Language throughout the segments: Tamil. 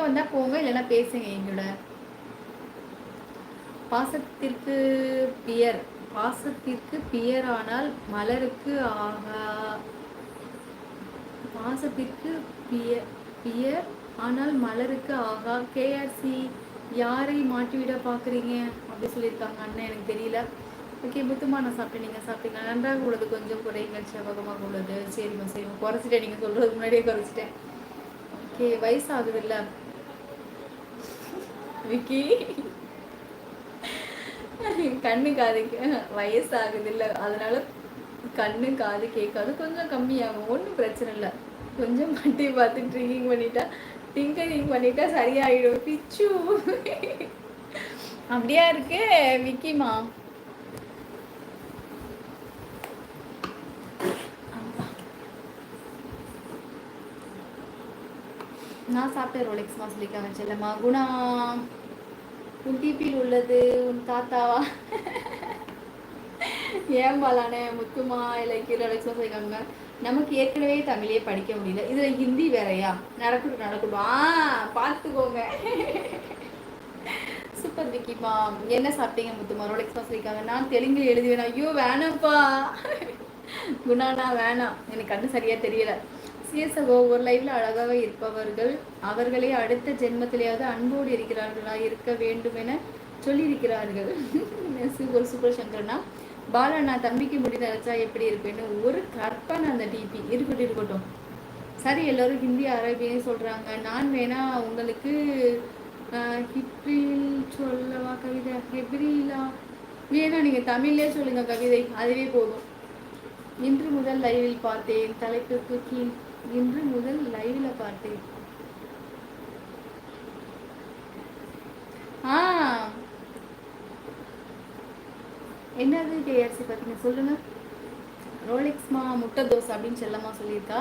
வந்தா போங்க, இல்லைன்னா பேசுங்க எங்களோட. பாசத்திற்கு பியர் பாசத்திற்கு பியரானால் மலருக்கு ஆகா. பாசத்திற்கு பியர் ஆனால் மலருக்கு ஆகா. கேஆர்சி யாரை மாட்டிவிட பார்க்குறீங்க அப்படி சொல்லியிருக்காங்க அண்ணன், எனக்கு தெரியல. ஓகே முத்துமா, நான் சாப்பிட்டேன், நீங்கள் சாப்பிட்டீங்க. நன்றாக உள்ளது, கொஞ்சம் குறைகள் செவகமாக உள்ளது. சரிம்மா சரிம்மா, குறைச்சிட்டேன், நீங்கள் சொல்கிறதுக்கு முன்னாடியே குறைச்சிட்டேன். ஓகே வயசாகுது இல்லை விக்கி, கண்ணு காது வயசாகுது இல்லை, அதனால கண்ணு காது கேட்காது, கொஞ்சம் கம்மியாகும், ஒன்றும் பிரச்சனை இல்லை. கொஞ்சம் மட்டி பார்த்து டிங்கரிங் பண்ணிட்டா சரியாயிடும் பிச்சு. அப்படியா இருக்கு விக்கிமா. நான் சாப்பிட்டேன் ரோலெக்ஸ்மா சொல்லிக்காங்க செல்லம்மா. குணா, உன் டிபியில் உள்ளது உன் தாத்தாவா? ஏம்பாலானே முத்துமா இல்லை ரோலெக்ஸ்மா சொல்லிக்காங்க. நமக்கு ஏற்கனவே தமிழே படிக்க முடியல, இதுல ஹிந்தி வேறையா? நடக்கட்டும் பார்த்துக்கோங்க. சூப்பர் விக்கிமா. என்ன சாப்பிட்டீங்க முத்துமா? ரோலெக்ஸ்மா சொல்லிக்காங்க. நான் தெலுங்கில் எழுதுவேன். ஐயோ வேணாம்ப்பா குணானா வேணாம், எனக்கு கண்ணு சரியா தெரியல. சிஎஸ்ஓ ஒரு லைவ்ல அழகாக இருப்பவர்கள் அவர்களே அடுத்த ஜென்மத்திலேயாவது அன்போடு இருக்கிறார்களா இருக்க வேண்டும் என சொல்லியிருக்கிறார்கள். ஒரு சூப்பர் சங்கர்னா பாலா, தம்பிக்கு முடி நினைச்சா எப்படி இருப்பேன்னு ஒரு கற்பனை. அந்த டிபி இருக்கட்டும். சரி, எல்லாரும் ஹிந்தி அரபின்னு சொல்றாங்க. நான் வேணா உங்களுக்கு ஹிப்ரில் சொல்லவா கவிதை? ஹெப்ரிலா வேணா, நீங்க தமிழ்லேயே சொல்லுங்க கவிதை, அதுவே போதும். இன்று முதல் லைவில் பார்த்தேன் தலைப்புக்கு இன்று முதல் லைவ்ல பார்த்தேன். என்னது கேஆர்சி பார்த்தீங்க சொல்லுங்க. ரோலெக்ஸ்மா முட்டை தோசை அப்படின்னு செல்லம்மா சொல்லியிருக்கா.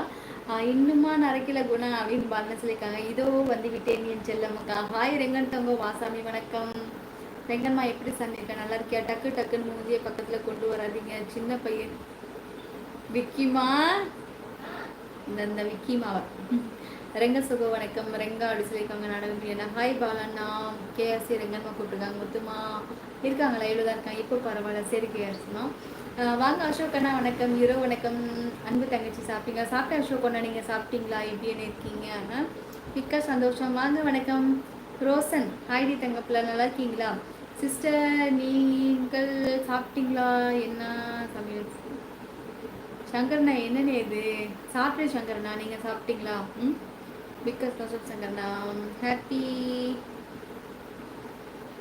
இன்னுமா நரைக்கல குணா அப்படின்னு பாருங்க சொல்லியிருக்காங்க. இதோ வந்து விட்டேன் என் செல்லம்மாக்கா. ஹாய் ரெங்கன் தங்கோ வாசாமி, வணக்கம். ரெங்கன்மா எப்படி சந்திருக்கா? நல்லா இருக்கியா? டக்குன்னு மூஞ்சியை பக்கத்துல கொண்டு வராதிங்க, சின்ன பையன். விக்கிமா, இந்த விக்கிமாவை ரெங்க சுக வணக்கம். ரெங்கா அப்படி சொல்லியிருக்காங்க. நாடகம் என்ன? ஹாய் பாலண்ணா. கேஆர்சி ரெங்கன்மா கூப்பிட்டுருக்காங்க. முத்துமா இருக்காங்க, லைவ்ல தான் இருக்காங்க. இப்போ பரவாயில்ல. சரி கேஆர்சிமா வாங்க. அசோக் அண்ணா வணக்கம். இரவு வணக்கம். அன்பு தங்கச்சி சாப்பிட்டீங்க? சாப்பிட்டேன் அசோக் அண்ணா, நீங்கள் சாப்பிட்டீங்களா? எப்படின்னு இருக்கீங்க? மிக்க சந்தோஷம். வாங்க வணக்கம். ரோசன் ஹாய்டி தங்கப்பில், நல்லா இருக்கீங்களா? சிஸ்டர் நீங்கள் சாப்பிட்டீங்களா? என்ன சமையல்? சங்கர்ண்ணா என்னன்னு இது? சாப்பிட்டேன் சங்கர்ண்ணா, நீங்கள் சாப்பிட்டீங்களா? பிகாஸ் அசோக் சங்கர்ண்ணா ஹாப்பி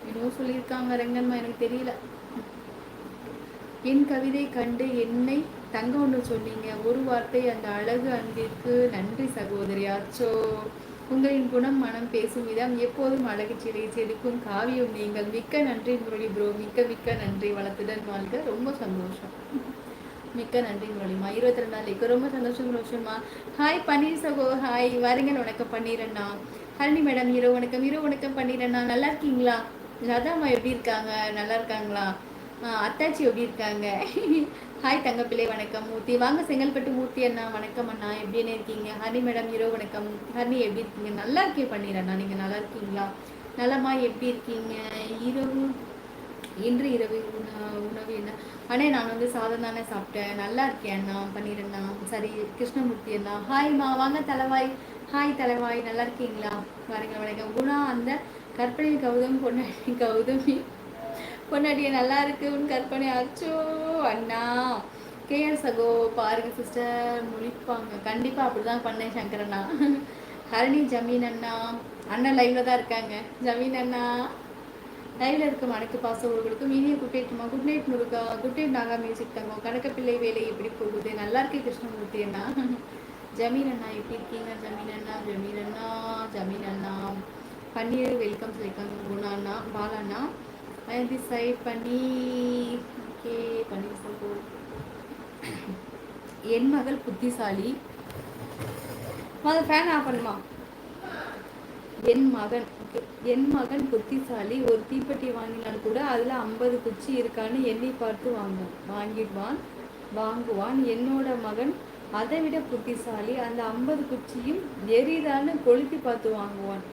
இன்னும் சொல்லியிருக்காங்க ரெங்கன்மா, எனக்கு தெரியல. என் கவிதை கண்டு என்னை தங்க ஒன்று சொன்னீங்க, ஒரு வார்த்தை அந்த அழகு அன்பிற்கு நன்றி சகோதரி. அச்சோ, உங்களின் குணம் மனம் பேசும் விதம் எப்போதும் அழகு சிலை செதுக்கும் காவியம் நீங்கள். மிக்க நன்றி முரளி ப்ரோ, மிக்க நன்றி. வளத்துடன் வாழ்க. ரொம்ப சந்தோஷம், மிக்க நன்றி முரளிமா. 22 நாளைக்கு ரொம்ப சந்தோஷமா. ஹாய் பன்னீர் சகோ, ஹாய் வாருங்கள். வணக்கம் பன்னீரண்ணா. ஹரணி மேடம் இரவு வணக்கம் பன்னீரண்ணா. நல்லா இருக்கீங்களா? லதாமா எப்படி இருக்காங்க? நல்லா இருக்காங்களா? அத்தாச்சி எப்படி இருக்காங்க? ஹாய் தங்கப்பிள்ளை வணக்கம். மூர்த்தி வாங்க செங்கல்பட்டு மூர்த்தி அண்ணா வணக்கம் அண்ணா, எப்படின்னு இருக்கீங்க? ஹரி மேடம் இரவு வணக்கம். ஹரி எப்படி இருக்கீங்க? நல்லா இருக்கே பண்ணிடுறண்ணா, நீங்கள் நல்லா இருக்கீங்களா? நலமா எப்படி இருக்கீங்க? இன்று இரவு உணவு என்ன அண்ணே? நான் வந்து சாதம் தானே சாப்பிட்டேன். நல்லா இருக்கேன் அண்ணா பண்ணிடுறேண்ணா. சரி கிருஷ்ணமூர்த்தி அண்ணா ஹாய்மா. வாங்க தலைவாய். ஹாய் தலைவாய், நல்லா இருக்கீங்களா? வரங்க வணக்கம். குணா, அந்த கற்பனை கௌதமி பொன்னாடிய நல்லா இருக்கு உன் கற்பனை. அச்சோ அண்ணா. கேஆர் சகோ பாருங்க சிஸ்டர் முழிப்பாங்க. கண்டிப்பா அப்படிதான் பண்ணேன் சங்கரண்ணா. ஹரணி ஜமீன் அண்ணா, அண்ணன் லைவ்ல தான் இருக்காங்க. ஜமீன் அண்ணா லைவ்ல இருக்கும் அனைத்து பாசவர்களுக்கும் இனிய குட் நைட்மா. குட் நைட் முருகா. குட் நைட் நாகா மியூசிக் தங்கம். கணக்கப்பிள்ளை வேலை எப்படி போகுது? நல்லா இருக்கு கிருஷ்ணமூர்த்தி அண்ணா. ஜமீன் அண்ணா எப்படி இருக்கீங்க? ஜமீன் அண்ணா பன்னீர் வெல்கம் சொல்லியிருக்காங்க. குணா அண்ணா, பாலா அண்ணா திஸ் சைட் பன்னீர். ஓகே பன்னீர் சகோ. என் மகள் புத்திசாலி. ஃபேன் ஆஃப் பண்ணுமா? என் மகன் புத்திசாலி. ஒரு தீப்பெட்டி வாங்கினால் கூட அதில் 50 குச்சி இருக்கான்னு எண்ணி பார்த்து வாங்குவான். என்னோட மகன் அதை விட புத்திசாலி. அந்த 50 குச்சியும் எரிதான்னு கொளுத்தி பார்த்து வாங்குவான்.